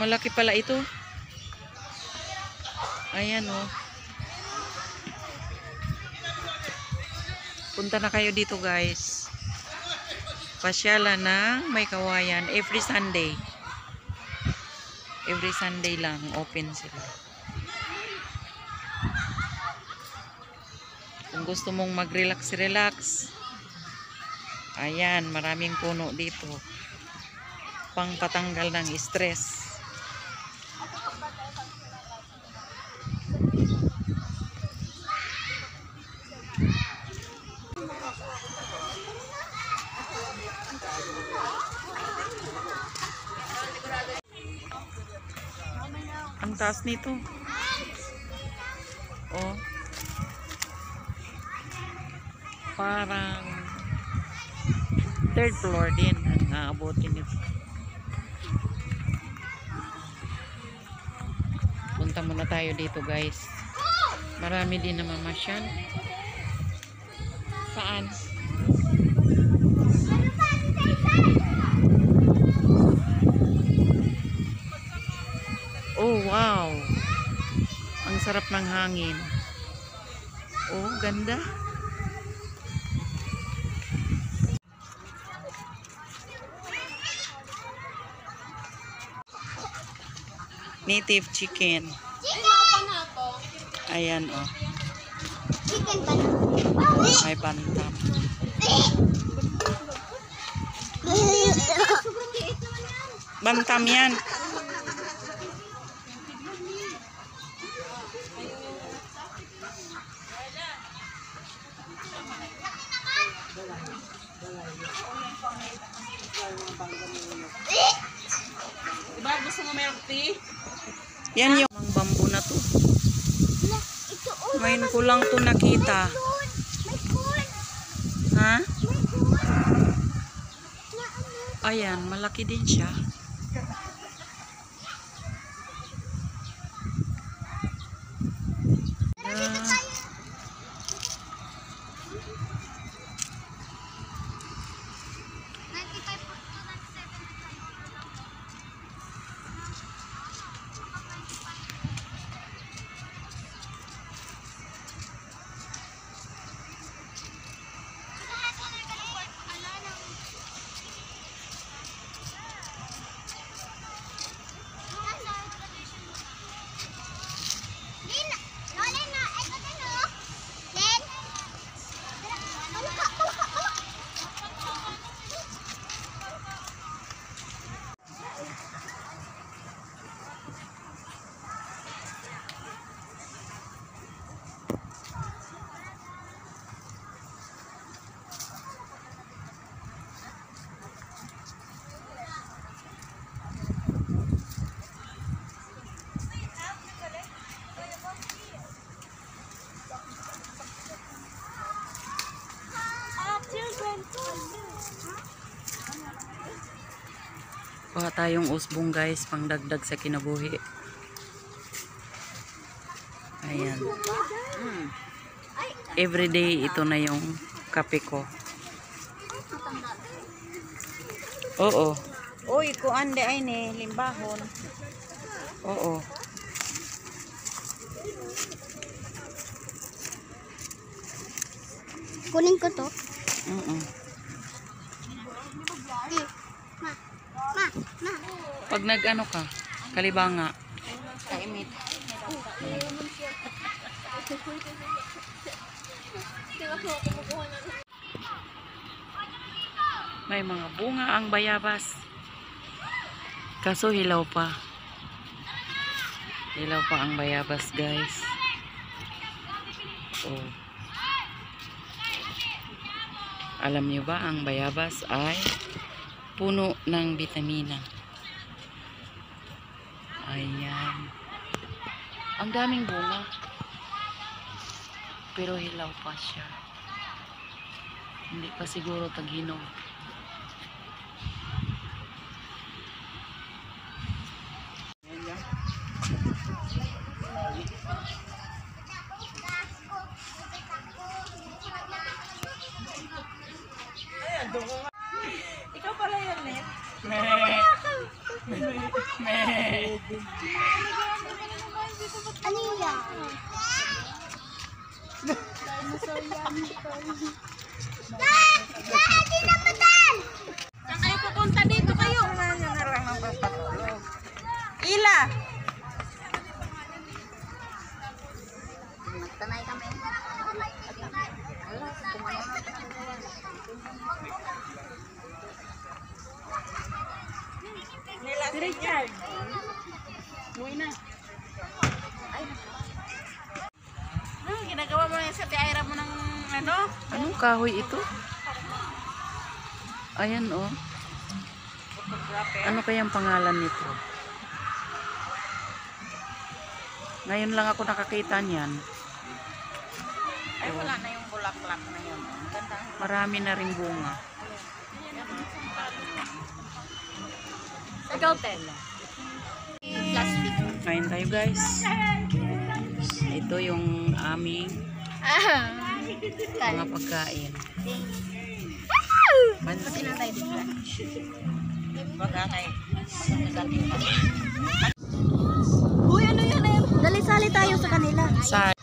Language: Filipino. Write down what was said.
Malaki pala ito. Ayan oh. Punta na kayo dito guys. Pasyalan ng May Kawayan every Sunday. Every Sunday lang open sila. Kung gusto mong mag-relax, ayan, maraming puno dito. Pangpatanggal ng stress. Ang taas nito. Oh. Parang third floor din ang naabutin nito. Punta muna tayo dito guys. Marami din na mamasyal. Saan? Oh wow. Ang sarap ng hangin. Oh, ganda. Native chicken. Ayan oh. May bantam. Bantam yan. Diba gusto mo milk tea? Yan yung bambu na to. Ngayon ko lang to nakita. Ha? Ayan, malaki din siya. Kuha tayong usbong guys, pangdagdag sa kinabuhi. Ayan. Everyday ito na yung kape ko. Oo. Uy, kuan de ay ni limbahon. Oo. Kunin ko to. Pag nag-ano ka, kalibanga. Kaimit. May mga bunga ang bayabas. Kaso hilaw pa. Hilaw pa ang bayabas guys. Oh. Alam niyo ba ang bayabas ay puno ng bitamina. Ayan. Ang daming bunga. Pero hilaw pa siya. Hindi pa siguro taghinog. Ikaw pala yan, Net. Meh. Ano yan? Saan kayo pupunta dito kayo? Ila! Magtanay kami. Si Richard. Muwi na. Ginagawa mo na yung sa tiayra mo ng ano? Anong kahoy ito? Ayan oh. Ano kayang pangalan nito? Ngayon lang ako nakakita niyan. Ay, wala na yung bulaklak na yun. Ganda. Marami na ring bunga. Ikaw, Tel. Plastic. Kain tayo guys. Ito yung aming mga pagkain. Pansit. Bagay. Uy, ano yan eh? Dali-sali tayo sa kanila. Sa